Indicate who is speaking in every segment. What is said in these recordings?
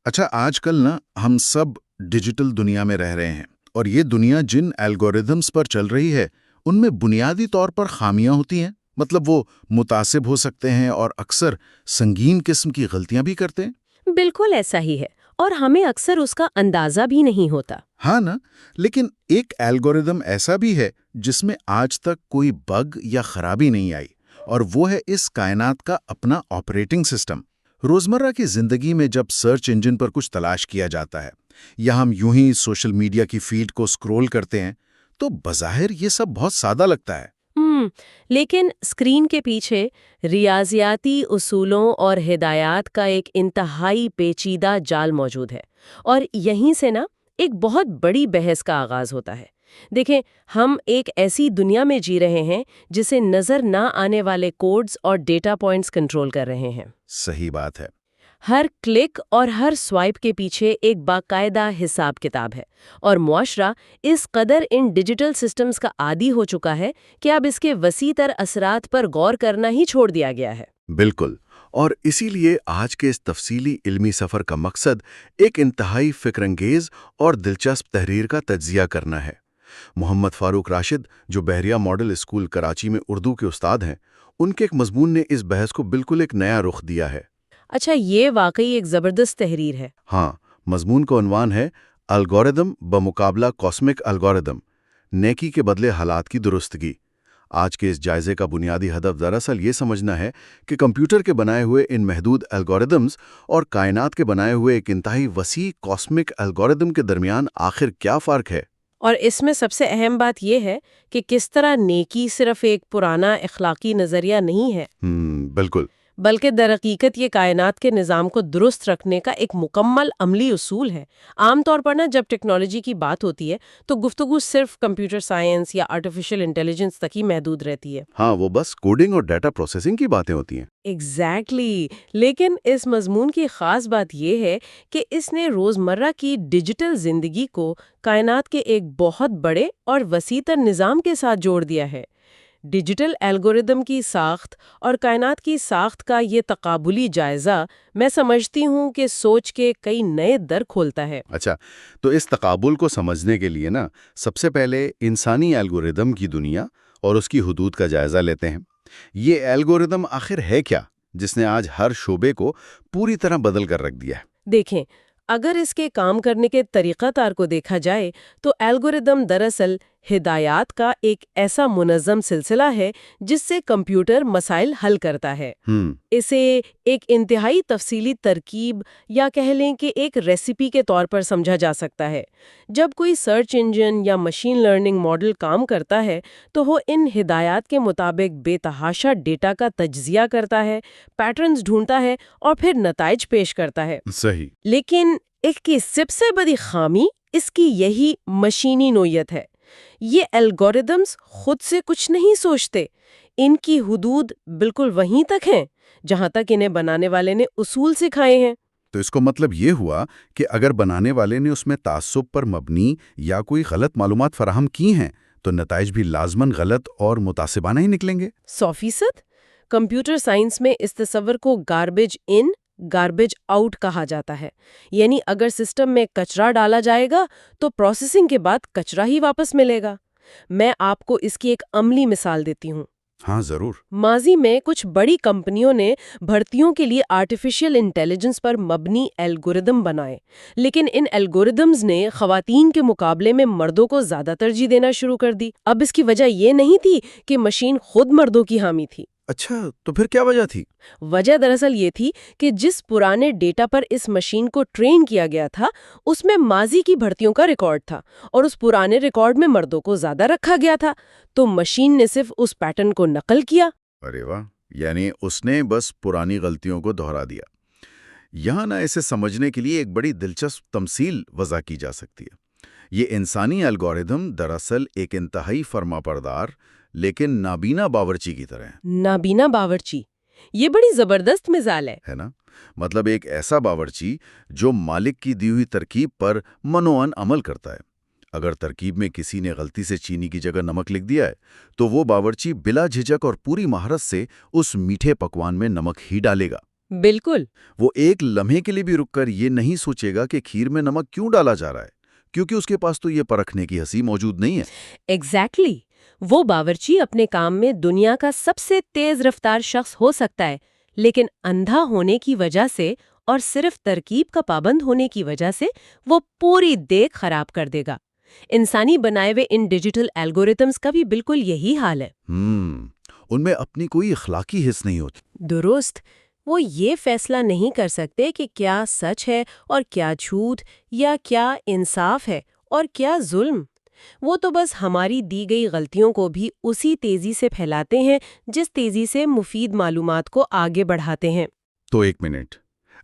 Speaker 1: اچھا، آج کل نا ہم سب ڈیجیٹل دنیا میں رہ رہے ہیں، اور یہ دنیا جن الگوریدمز پر چل رہی ہے ان میں بنیادی طور پر خامیاں ہوتی ہیں. مطلب وہ متعصب ہو سکتے ہیں اور اکثر سنگین قسم کی غلطیاں بھی کرتے ہیں.
Speaker 2: بالکل ایسا ہی ہے، اور ہمیں اکثر اس کا اندازہ بھی نہیں ہوتا۔
Speaker 1: ہاں نا، لیکن ایک الگوریدم ایسا بھی ہے جس میں آج تک کوئی بگ یا خرابی نہیں آئی، اور وہ ہے اس کائنات کا اپنا آپریٹنگ سسٹم. روزمرہ کی زندگی میں جب سرچ انجن پر کچھ تلاش کیا جاتا ہے یا ہم یوں ہی سوشل میڈیا کی فیڈ کو سکرول کرتے ہیں تو بظاہر یہ سب بہت سادہ لگتا ہے.
Speaker 2: لیکن اسکرین کے پیچھے ریاضیاتی اصولوں اور ہدایات کا ایک انتہائی پیچیدہ جال موجود ہے، اور یہیں سے نا ایک بہت بڑی بحث کا آغاز ہوتا ہے۔ دیکھیں، ہم ایک ایسی دنیا میں جی رہے ہیں جسے نظر نہ آنے والے کوڈز اور ڈیٹا پوائنٹس کنٹرول کر رہے ہیں۔
Speaker 1: صحیح بات ہے.
Speaker 2: ہر کلک اور ہر سوائپ کے پیچھے ایک باقاعدہ حساب کتاب ہے، اور معاشرہ اس قدر ان ڈیجیٹل سسٹمز کا عادی ہو چکا ہے کہ اب اس کے وسیع تر اثرات پر غور کرنا ہی چھوڑ دیا گیا ہے۔
Speaker 1: بالکل، اور اسی لیے آج کے اس تفصیلی علمی سفر کا مقصد ایک انتہائی فکر انگیز اور دلچسپ تحریر کا تجزیہ کرنا ہے. محمد فاروق راشد، جو بحریہ ماڈل اسکول کراچی میں اردو کے استاد ہیں، ان کے ایک مضمون نے اس بحث کو بالکل ایک نیا رخ دیا ہے.
Speaker 2: اچھا، یہ واقعی ایک زبردست تحریر ہے۔
Speaker 1: ہاں، مضمون کا عنوان ہے الگوریدم بمقابلہ کاسمک الگوریدم، نیکی کے بدلے حالات کی درستگی. آج کے اس جائزے کا بنیادی ہدف دراصل یہ سمجھنا ہے کہ کمپیوٹر کے بنائے ہوئے ان محدود الگوریدمز اور کائنات کے بنائے ہوئے ایک انتہائی وسیع کاسمک الگوریدم کے درمیان آخر کیا فرق ہے۔
Speaker 2: اور اس میں سب سے اہم بات یہ ہے کہ کس طرح نیکی صرف ایک پرانا اخلاقی نظریہ نہیں ہے،
Speaker 1: بالکل،
Speaker 2: بلکہ در حقیقت یہ کائنات کے نظام کو درست رکھنے کا ایک مکمل عملی اصول ہے۔ عام طور پر جب ٹیکنالوجی کی بات ہوتی ہے تو گفتگو صرف کمپیوٹر سائنس یا آرٹیفیشل انٹیلیجنس تک ہی محدود رہتی ہے۔
Speaker 1: ہاں، وہ بس کوڈنگ اور ڈیٹا پروسیسنگ کی باتیں ہوتی ہیں۔
Speaker 2: ایگزیکٹلی، لیکن اس مضمون کی خاص بات یہ ہے کہ اس نے روزمرہ کی ڈیجیٹل زندگی کو کائنات کے ایک بہت بڑے اور وسیع تر نظام کے ساتھ جوڑ دیا ہے۔ ڈیجیٹل الگوریدم کی ساخت اور کائنات کی ساخت کا یہ تقابلی جائزہ میں سمجھتی ہوں کہ سوچ کے کئی نئے در کھولتا ہے۔
Speaker 1: اچھا، تو اس تقابل کو سمجھنے کے لیے سب سے پہلے انسانی الگوریدم کی دنیا اور اس کی حدود کا جائزہ لیتے ہیں۔ یہ الگوریدم آخر ہے کیا جس نے آج ہر شعبے کو پوری طرح بدل کر رکھ دیا ہے؟
Speaker 2: دیکھیں، اگر اس کے کام کرنے کے طریقہ کار کو دیکھا جائے تو الگوریدم دراصل ہدایات کا ایک ایسا منظم سلسلہ ہے جس سے کمپیوٹر مسائل حل کرتا ہے۔ اسے ایک انتہائی تفصیلی ترکیب یا کہہ لیں کہ ایک ریسیپی کے طور پر سمجھا جا سکتا ہے۔ جب کوئی سرچ انجن یا مشین لرننگ ماڈل کام کرتا ہے تو وہ ان ہدایات کے مطابق بے تحاشا ڈیٹا کا تجزیہ کرتا ہے، پیٹرنز ڈھونڈتا ہے اور پھر نتائج پیش کرتا ہے۔
Speaker 1: صحیح۔
Speaker 2: لیکن اس کی سب سے بڑی خامی اس کی یہی مشینی نوعیت ہے۔ یہ الگوریدمز خود سے کچھ نہیں سوچتے، ان کی حدود بالکل وہیں تک ہیں جہاں تک انہیں بنانے والے نے اصول سکھائے ہیں۔
Speaker 1: تو اس کو مطلب یہ ہوا کہ اگر بنانے والے نے اس میں تعصب پر مبنی یا کوئی غلط معلومات فراہم کی ہیں تو نتائج بھی لازماً غلط اور متعصبانہ ہی نکلیں گے۔
Speaker 2: 100%۔ کمپیوٹر سائنس میں اس تصور کو گاربیج ان گاربیج آؤٹ کہا جاتا ہے، یعنی اگر سسٹم میں کچرا ڈالا جائے گا تو پروسیسنگ کے بعد کچرا ہی واپس ملے گا۔ میں آپ کو اس کی ایک عملی مثال دیتی ہوں۔
Speaker 1: ہاں ضرور۔
Speaker 2: ماضی میں کچھ بڑی کمپنیوں نے بھرتیوں کے لیے آرٹیفیشل انٹیلیجنس پر مبنی الگوریدم بنائے، لیکن ان الگوریدمز نے خواتین کے مقابلے میں مردوں کو زیادہ ترجیح دینا شروع کر دی۔ اب اس کی وجہ یہ نہیں تھی کہ مشین خود مردوں کی حامی تھی۔
Speaker 1: اچھا، تو پھر کیا وجہ تھی؟
Speaker 2: وجہ دراصل یہ تھی کہ جس پرانے ڈیٹا پر اس مشین کو ٹرین کیا گیا تھا اس میں ماضی کی بھرتیوں کا ریکارڈ تھا، اور اس پرانے ریکارڈ میں مردوں کو زیادہ رکھا گیا تھا، تو مشین نے صرف اس پیٹرن کو نقل کیا۔
Speaker 1: ارے واہ، یعنی اس نے بس پرانی غلطیوں کو دہرا دیا۔ یہاں اسے سمجھنے کے لیے ایک بڑی دلچسپ تمثیل وضع کی جا سکتی ہے۔ یہ انسانی الگوریدم دراصل ایک انتہائی فرما بردار لیکن نابینا باورچی کی طرح ہے۔
Speaker 2: نابینا باورچی، یہ بڑی زبردست مثال ہے
Speaker 1: نا؟ مطلب ایک ایسا باورچی جو مالک کی دی ہوئی ترکیب پر منوعاً عمل کرتا ہے۔ اگر ترکیب میں کسی نے غلطی سے چینی کی جگہ نمک لکھ دیا ہے تو وہ باورچی بلا جھجک اور پوری مہارت سے اس میٹھے پکوان میں نمک ہی ڈالے گا۔
Speaker 2: بالکل.
Speaker 1: وہ ایک لمحے کے لیے بھی رک کر یہ نہیں سوچے گا کہ کھیر میں نمک کیوں ڈالا جا رہا ہے، کیونکہ اس کے پاس تو یہ پرکھنے کی حسی موجود نہیں ہے۔
Speaker 2: ایگزیکٹلی. وہ باورچی اپنے کام میں دنیا کا سب سے تیز رفتار شخص ہو سکتا ہے، لیکن اندھا ہونے کی وجہ سے اور صرف ترکیب کا پابند ہونے کی وجہ سے وہ پوری دیگ خراب کر دے گا. انسانی بنائے ہوئے ان ڈیجیٹل الگوریتمز کا بھی بالکل یہی حال ہے.
Speaker 1: ان میں اپنی کوئی اخلاقی حس نہیں ہوتی۔
Speaker 2: درست. وہ یہ فیصلہ نہیں کر سکتے کہ کیا سچ ہے اور کیا جھوٹ، یا کیا انصاف ہے اور کیا ظلم. وہ تو بس ہماری دی گئی غلطیوں کو بھی اسی تیزی سے پھیلاتے ہیں جس تیزی سے مفید معلومات کو آگے بڑھاتے ہیں.
Speaker 1: تو ایک منٹ،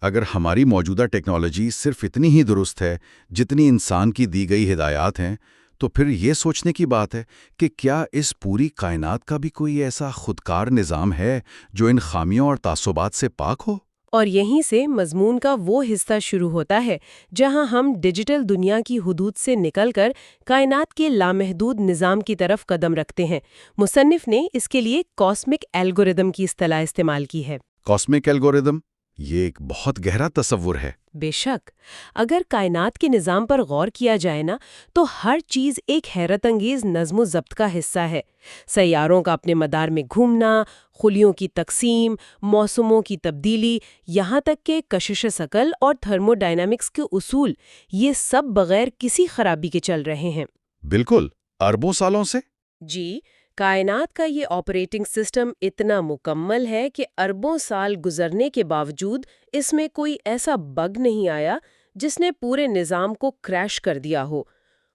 Speaker 1: اگر ہماری موجودہ ٹیکنالوجی صرف اتنی ہی درست ہے جتنی انسان کی دی گئی ہدایات ہیں، تو پھر یہ سوچنے کی بات ہے کہ کیا اس پوری کائنات کا بھی کوئی ایسا خودکار نظام ہے جو ان خامیوں اور تعصبات سے پاک ہو؟
Speaker 2: اور یہیں سے مضمون کا وہ حصہ شروع ہوتا ہے جہاں ہم ڈیجیٹل دنیا کی حدود سے نکل کر کائنات کے لامحدود نظام کی طرف قدم رکھتے ہیں. مصنف نے اس کے لیے کاسمک الگوریدم کی اصطلاح استعمال کی ہے.
Speaker 1: کاسمک الگوریدم، یہ ایک بہت گہرا تصور ہے۔
Speaker 2: بے شک. اگر کائنات کے نظام پر غور کیا جائے نا تو ہر چیز ایک حیرت انگیز نظم و ضبط کا حصہ ہے. سیاروں کا اپنے مدار میں گھومنا، خلیوں کی تقسیم، موسموں کی تبدیلی، یہاں تک کہ کشش ثقل اور تھرمو ڈائنامکس کے اصول، یہ سب بغیر کسی خرابی کے چل رہے ہیں.
Speaker 1: بالکل، اربوں سالوں سے۔
Speaker 2: جی، کائنات کا یہ آپریٹنگ سسٹم اتنا مکمل ہے کہ اربوں سال گزرنے کے باوجود اس میں کوئی ایسا بگ نہیں آیا جس نے پورے نظام کو کریش کر دیا ہو.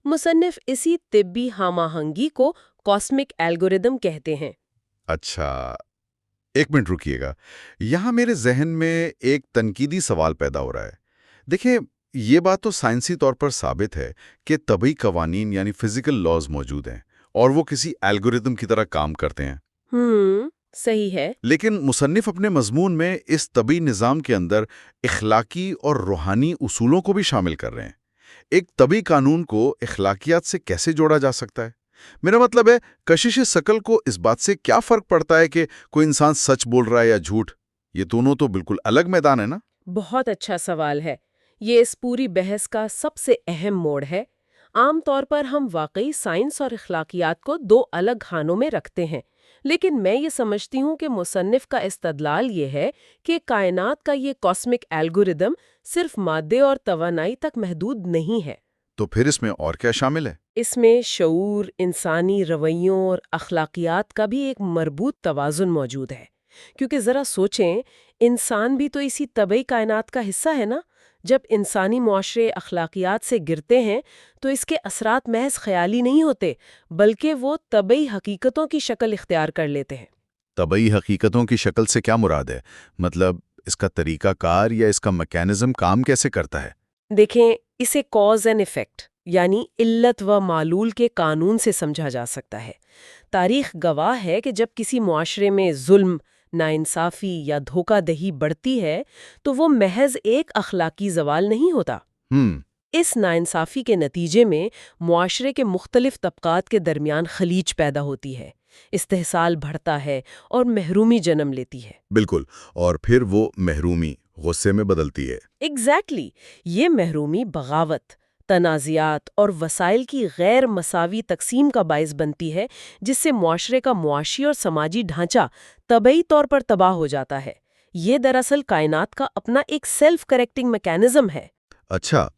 Speaker 2: مصنف اسی طبی ہم آہنگی کو کاسمک الگوریدم کہتے ہیں.
Speaker 1: اچھا، ایک منٹ رکیے گا، یہاں میرے ذہن میں ایک تنقیدی سوال پیدا ہو رہا ہے۔ دیکھیں، یہ بات تو سائنسی طور پر ثابت ہے کہ طبعی قوانین یعنی فزیکل لاز موجود ہیں اور وہ کسی الگوریدم کی طرح کام کرتے ہیں۔
Speaker 2: صحیح ہے.
Speaker 1: لیکن مصنف اپنے مضمون میں اس طبعی نظام کے اندر اخلاقی اور روحانی اصولوں کو بھی شامل کر رہے ہیں۔ ایک طبعی قانون کو اخلاقیات سے کیسے جوڑا جا سکتا ہے؟ میرا مطلب ہے، کشش ثقل کو اس بات سے کیا فرق پڑتا ہے کہ کوئی انسان سچ بول رہا ہے یا جھوٹ؟ یہ دونوں تو بالکل الگ میدان ہے نا؟
Speaker 2: بہت اچھا سوال ہے. یہ اس پوری بحث کا سب سے اہم موڑ ہے. عام طور پر ہم واقعی سائنس اور اخلاقیات کو دو الگ خانوں میں رکھتے ہیں، لیکن میں یہ سمجھتی ہوں کہ مصنف کا استدلال یہ ہے کہ کائنات کا یہ کاسمک الگوریدم صرف مادے اور توانائی تک محدود نہیں ہے.
Speaker 1: تو پھر اس میں اور کیا شامل ہے؟
Speaker 2: اس میں شعور، انسانی رویوں اور اخلاقیات کا بھی ایک مربوط توازن موجود ہے. کیونکہ ذرا سوچیں، انسان بھی تو اسی طبعی کائنات کا حصہ ہے نا؟ جب انسانی معاشرے اخلاقیات سے گرتے ہیں تو اس کے اثرات محض خیالی نہیں ہوتے، بلکہ وہ طبعی حقیقتوں کی شکل اختیار کر لیتے ہیں.
Speaker 1: طبعی حقیقتوں کی شکل سے کیا مراد ہے؟ مطلب اس کا طریقہ کار یا اس کا میکینزم کام کیسے کرتا ہے؟
Speaker 2: دیکھیں، اسے کاز اینڈ ایفیکٹ یعنی علت و معلول کے قانون سے سمجھا جا سکتا ہے. تاریخ گواہ ہے کہ جب کسی معاشرے میں ظلم، ناانصافی یا دھوکہ دہی بڑھتی ہے تو وہ محض ایک اخلاقی زوال نہیں ہوتا. اس ناانصافی کے نتیجے میں معاشرے کے مختلف طبقات کے درمیان خلیج پیدا ہوتی ہے، استحصال بڑھتا ہے اور محرومی جنم لیتی ہے.
Speaker 1: بالکل، اور پھر وہ محرومی غصے میں بدلتی ہے۔
Speaker 2: ایگزیکٹلی. یہ محرومی بغاوت، تنازعات اور وسائل کی غیر مساوی تقسیم کا باعث بنتی ہے، جس سے معاشرے کا معاشی اور سماجی ڈھانچہ طبعی طور پر تباہ ہو جاتا ہے. یہ دراصل کائنات کا اپنا ایک سیلف کریکٹنگ میکینزم ہے.
Speaker 1: اچھا،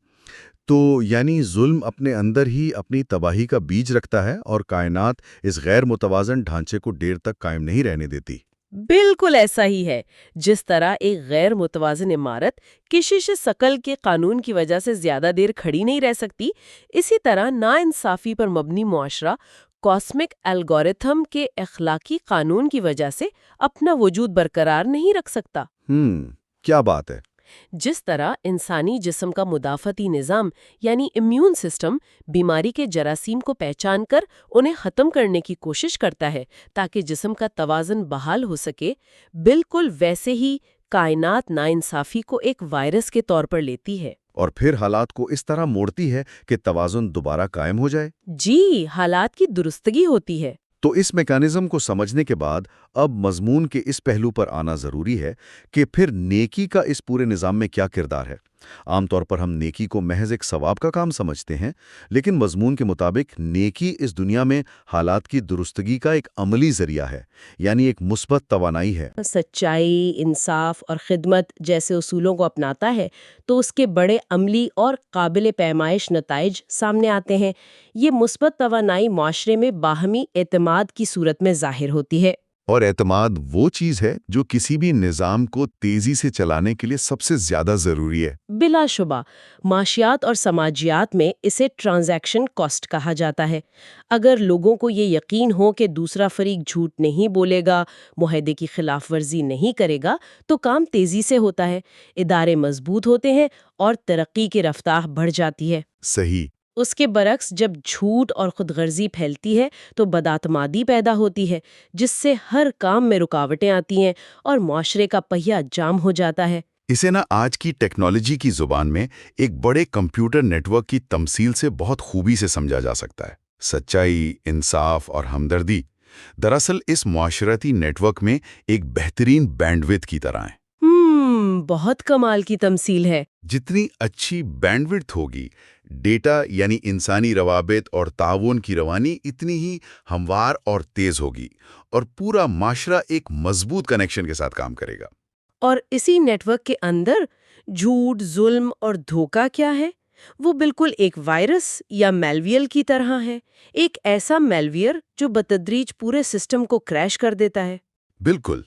Speaker 1: تو یعنی ظلم اپنے اندر ہی اپنی تباہی کا بیج رکھتا ہے اور کائنات اس غیر متوازن ڈھانچے کو دیر تک قائم نہیں رہنے دیتی۔
Speaker 2: بالکل ایسا ہی ہے. جس طرح ایک غیر متوازن عمارت کشش ثقل کے قانون کی وجہ سے زیادہ دیر کھڑی نہیں رہ سکتی، اسی طرح ناانصافی پر مبنی معاشرہ کاسمک الگوریتھم کے اخلاقی قانون کی وجہ سے اپنا وجود برقرار نہیں رکھ سکتا.
Speaker 1: کیا بات ہے؟
Speaker 2: جس طرح انسانی جسم کا مدافعتی نظام یعنی امیون سسٹم بیماری کے جراثیم کو پہچان کر انہیں ختم کرنے کی کوشش کرتا ہے تاکہ جسم کا توازن بحال ہو سکے، بالکل ویسے ہی کائنات ناانصافی کو ایک وائرس کے طور پر لیتی ہے
Speaker 1: اور پھر حالات کو اس طرح موڑتی ہے کہ توازن دوبارہ قائم ہو جائے۔
Speaker 2: جی، حالات کی درستگی ہوتی ہے.
Speaker 1: تو اس میکانزم کو سمجھنے کے بعد اب مضمون کے اس پہلو پر آنا ضروری ہے کہ پھر نیکی کا اس پورے نظام میں کیا کردار ہے۔ عام طور پر ہم نیکی کو محض ایک ثواب کا کام سمجھتے ہیں، لیکن مضمون کے مطابق نیکی اس دنیا میں حالات کی درستگی کا ایک عملی ذریعہ ہے، یعنی ایک مثبت توانائی ہے۔
Speaker 2: سچائی، انصاف اور خدمت جیسے اصولوں کو اپناتا ہے تو اس کے بڑے عملی اور قابل پیمائش نتائج سامنے آتے ہیں۔ یہ مثبت توانائی معاشرے میں باہمی اعتماد کی صورت میں ظاہر ہوتی ہے۔
Speaker 1: اور اعتماد وہ چیز ہے جو کسی بھی نظام کو تیزی سے چلانے کے لیے سب سے زیادہ ضروری ہے۔
Speaker 2: بلا شبہ معاشیات اور سماجیات میں اسے ٹرانزیکشن کاسٹ کہا جاتا ہے۔ اگر لوگوں کو یہ یقین ہو کہ دوسرا فریق جھوٹ نہیں بولے گا، معاہدے کی خلاف ورزی نہیں کرے گا، تو کام تیزی سے ہوتا ہے، ادارے مضبوط ہوتے ہیں اور ترقی کی رفتار بڑھ جاتی ہے۔
Speaker 1: صحیح۔
Speaker 2: اس کے برعکس جب جھوٹ اور خود غرضی پھیلتی ہے تو بداعتمادی پیدا ہوتی ہے، جس سے ہر کام میں رکاوٹیں آتی ہیں اور معاشرے کا پہیہ جام ہو جاتا ہے۔
Speaker 1: اسے آج کی ٹیکنالوجی کی زبان میں ایک بڑے کمپیوٹر نیٹ ورک کی تمثیل سے بہت خوبی سے سمجھا جا سکتا ہے۔ سچائی، انصاف اور ہمدردی دراصل اس معاشرتی نیٹ ورک میں ایک بہترین بینڈ وڈتھ کی طرح ہیں۔
Speaker 2: بہت کمال کی تمثیل ہے۔
Speaker 1: جتنی اچھی بینڈ وڈتھ ہوگی، ڈیٹا یعنی انسانی روابط اور تعاون کی روانی اتنی ہی ہموار اور تیز ہوگی، اور پورا معاشرہ ایک مضبوط کنیکشن کے ساتھ کام کرے گا۔
Speaker 2: اور اسی نیٹ ورک کے اندر جھوٹ، ظلم اور دھوکہ کیا ہے؟ وہ بالکل ایک وائرس یا میلویئر کی طرح ہے، ایک ایسا میلویئر جو بتدریج پورے سسٹم کو کریش کر دیتا ہے۔
Speaker 1: بالکل۔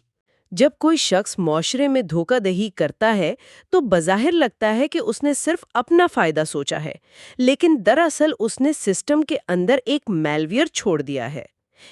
Speaker 2: جب کوئی شخص معاشرے میں دھوکہ دہی کرتا ہے تو بظاہر لگتا ہے کہ اس نے صرف اپنا فائدہ سوچا ہے، لیکن دراصل اس نے سسٹم کے اندر ایک میلویئر چھوڑ دیا ہے۔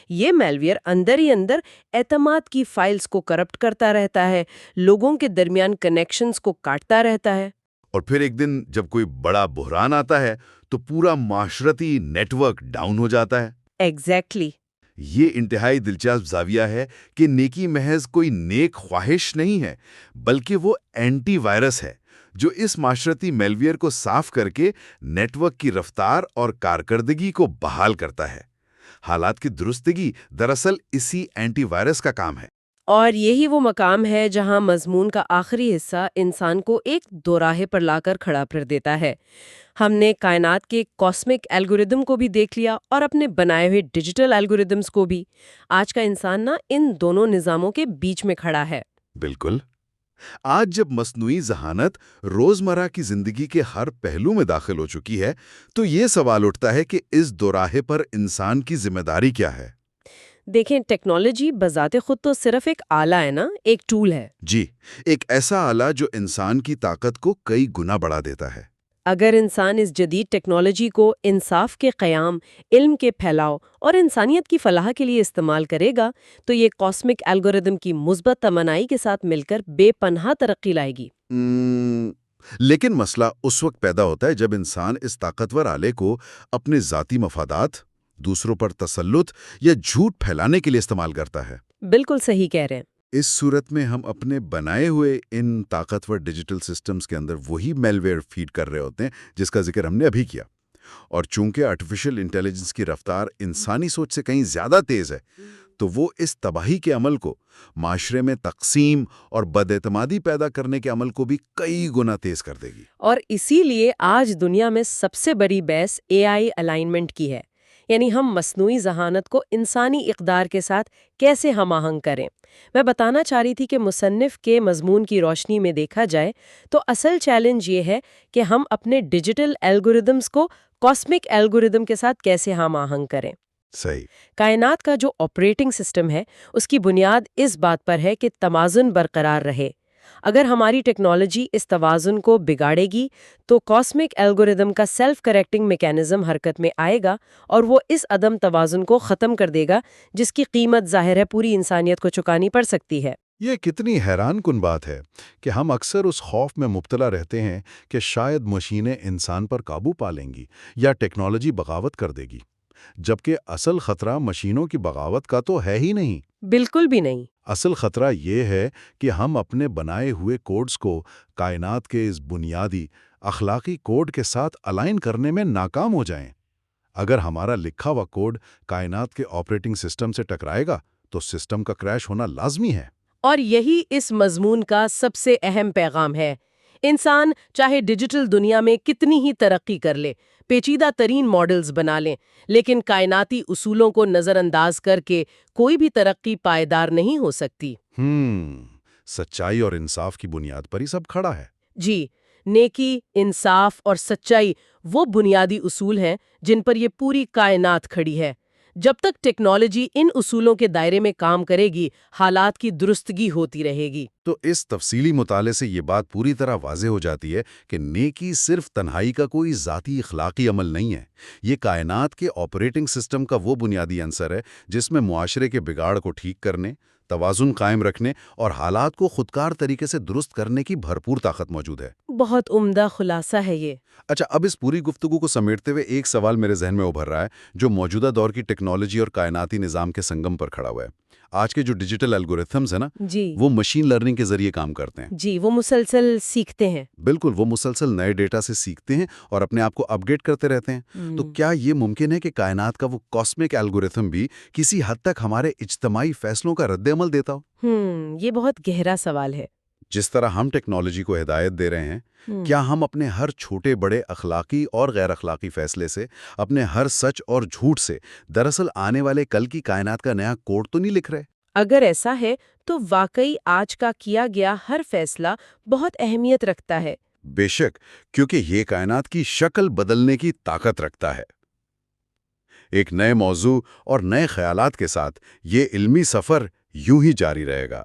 Speaker 2: یہ میلویئر اندر ہی اندر اعتماد کی فائلز کو کرپٹ کرتا رہتا ہے، لوگوں کے درمیان کنیکشنز کو کاٹتا رہتا ہے۔
Speaker 1: اور پھر ایک دن جب کوئی بڑا بحران آتا ہے تو پورا معاشرتی نیٹ ورک ڈاؤن ہو جاتا ہے۔
Speaker 2: ایگزیکٹلی۔
Speaker 1: یہ انتہائی دلچسپ زاویہ ہے کہ نیکی محض کوئی نیک خواہش نہیں ہے، بلکہ وہ اینٹی وائرس ہے جو اس معاشرتی میلویئر کو صاف کر کے نیٹ ورک کی رفتار اور کارکردگی کو بحال کرتا ہے۔ حالات کی درستگی دراصل اسی اینٹی وائرس کا کام ہے۔
Speaker 2: اور یہی وہ مقام ہے جہاں مضمون کا آخری حصہ انسان کو ایک دوراہے پر لا کر کھڑا کر دیتا ہے۔ ہم نے کائنات کے کاسمک الگوریدم کو بھی دیکھ لیا اور اپنے بنائے ہوئے ڈیجیٹل الگوریدمز کو بھی۔ آج کا انسان ان دونوں نظاموں کے بیچ میں کھڑا ہے۔
Speaker 1: بالکل۔ آج جب مصنوعی ذہانت روزمرہ کی زندگی کے ہر پہلو میں داخل ہو چکی ہے، تو یہ سوال اٹھتا ہے کہ اس دوراہے پر انسان کی ذمہ داری کیا ہے؟
Speaker 2: دیکھیں، ٹیکنالوجی بذات خود تو صرف ایک آلہ ہے نا، ایک ٹول ہے۔
Speaker 1: جی، ایک ایسا آلہ جو انسان کی طاقت کو کئی گنا بڑھا دیتا ہے۔
Speaker 2: اگر انسان اس جدید ٹیکنالوجی کو انصاف کے قیام، علم کے پھیلاؤ اور انسانیت کی فلاح کے لیے استعمال کرے گا تو یہ کاسمک الگوریدم کی مثبت توانائی کے ساتھ مل کر بے پناہ ترقی لائے گی۔
Speaker 1: لیکن مسئلہ اس وقت پیدا ہوتا ہے جب انسان اس طاقتور آلے کو اپنے ذاتی مفادات، دوسروں پر تسلط یا جھوٹ پھیلانے کے لیے استعمال کرتا ہے۔
Speaker 2: بالکل صحیح کہہ رہے ہیں۔
Speaker 1: اس صورت میں ہم اپنے بنائے ہوئے ان طاقتور ڈیجیٹل سسٹمز کے اندر وہی میل ویئر فیڈ کر رہے ہوتے ہیں جس کا ذکر ہم نے ابھی کیا۔ اور چونکہ آرٹیفیشل انٹیلیجنس کی رفتار انسانی سوچ سے کہیں زیادہ تیز ہے، تو وہ اس تباہی کے عمل کو، معاشرے میں تقسیم اور بداعتمادی پیدا کرنے کے عمل کو بھی کئی گنا تیز کر دے گی۔
Speaker 2: اور اسی لیے آج دنیا میں سب سے بڑی بحث AI الائنمنٹ کی ہے، یعنی ہم مصنوعی ذہانت کو انسانی اقدار کے ساتھ کیسے ہم آہنگ کریں۔ میں بتانا چاہ رہی تھی کہ مصنف کے مضمون کی روشنی میں دیکھا جائے تو اصل چیلنج یہ ہے کہ ہم اپنے ڈیجیٹل الگوریدمز کو کاسمک الگوریدم کے ساتھ کیسے ہم آہنگ کریں۔
Speaker 1: صحیح۔
Speaker 2: کائنات کا جو آپریٹنگ سسٹم ہے اس کی بنیاد اس بات پر ہے کہ توازن برقرار رہے۔ اگر ہماری ٹیکنالوجی اس توازن کو بگاڑے گی تو کاسمک الگوریدم کا سیلف کریکٹنگ میکانزم حرکت میں آئے گا اور وہ اس عدم توازن کو ختم کر دے گا جس کی قیمت ظاہر ہے پوری انسانیت کو چکانی پڑ سکتی ہے۔
Speaker 1: یہ کتنی حیران کن بات ہے کہ ہم اکثر اس خوف میں مبتلا رہتے ہیں کہ شاید مشینیں انسان پر قابو پا لیں گی یا ٹیکنالوجی بغاوت کر دے گی، جبکہ اصل خطرہ مشینوں کی بغاوت کا تو ہے ہی نہیں۔
Speaker 2: بالکل بھی نہیں۔
Speaker 1: اصل خطرہ یہ ہے کہ ہم اپنے بنائے ہوئے کوڈز کو کائنات کے اس بنیادی اخلاقی کوڈ کے ساتھ الائن کرنے میں ناکام ہو جائیں۔ اگر ہمارا لکھا ہوا کوڈ کائنات کے آپریٹنگ سسٹم سے ٹکرائے گا تو سسٹم کا کریش ہونا لازمی ہے۔
Speaker 2: اور یہی اس مضمون کا سب سے اہم پیغام ہے۔ انسان چاہے ڈیجیٹل دنیا میں کتنی ہی ترقی کر لے، پیچیدہ ترین ماڈلز بنا لیں، لیکن کائناتی اصولوں کو نظر انداز کر کے کوئی بھی ترقی پائیدار نہیں ہو سکتی۔
Speaker 1: سچائی اور انصاف کی بنیاد پر ہی سب کھڑا ہے۔
Speaker 2: جی، نیکی، انصاف اور سچائی وہ بنیادی اصول ہیں جن پر یہ پوری کائنات کھڑی ہے۔ جب تک ٹیکنالوجی ان اصولوں کے دائرے میں کام کرے گی، حالات کی درستگی ہوتی رہے گی۔
Speaker 1: تو اس تفصیلی مطالعے سے یہ بات پوری طرح واضح ہو جاتی ہے کہ نیکی صرف تنہائی کا کوئی ذاتی اخلاقی عمل نہیں ہے۔ یہ کائنات کے آپریٹنگ سسٹم کا وہ بنیادی عنصر ہے جس میں معاشرے کے بگاڑ کو ٹھیک کرنے، توازن قائم رکھنے اور حالات کو خودکار طریقے سے درست کرنے کی بھرپور طاقت موجود ہے۔
Speaker 2: بہت عمدہ خلاصہ ہے یہ۔
Speaker 1: اچھا، اب اس پوری گفتگو کو سمیٹتے ہوئے ایک سوال میرے ذہن میں ابھر رہا ہے جو موجودہ دور کی ٹیکنالوجی اور کائناتی نظام کے سنگم پر کھڑا ہوا ہے۔ آج کے جو ڈیجیٹل الگورتھمز ہیں نا،
Speaker 2: جی،
Speaker 1: وہ مشین لرننگ کے ذریعے کام کرتے ہیں۔
Speaker 2: جی، وہ مسلسل سیکھتے ہیں۔
Speaker 1: بالکل، وہ مسلسل نئے ڈیٹا سے سیکھتے ہیں اور اپنے آپ کو اپ گریڈ کرتے رہتے ہیں۔ تو کیا یہ ممکن ہے کہ کائنات کا وہ کاسمک الگورتھم بھی کسی حد تک ہمارے اجتماعی فیصلوں کا رد عمل دیتا ہو؟
Speaker 2: یہ بہت گہرا سوال ہے۔
Speaker 1: جس طرح ہم ٹیکنالوجی کو ہدایت دے رہے ہیں، کیا ہم اپنے ہر چھوٹے بڑے اخلاقی اور غیر اخلاقی فیصلے سے، اپنے ہر سچ اور جھوٹ سے، دراصل آنے والے کل کی کائنات کا نیا کوڈ تو نہیں لکھ رہے؟
Speaker 2: اگر ایسا ہے تو واقعی آج کا کیا گیا ہر فیصلہ بہت اہمیت رکھتا ہے۔
Speaker 1: بے شک، کیونکہ یہ کائنات کی شکل بدلنے کی طاقت رکھتا ہے۔ ایک نئے موضوع اور نئے خیالات کے ساتھ یہ علمی سفر یوں ہی جاری رہے گا۔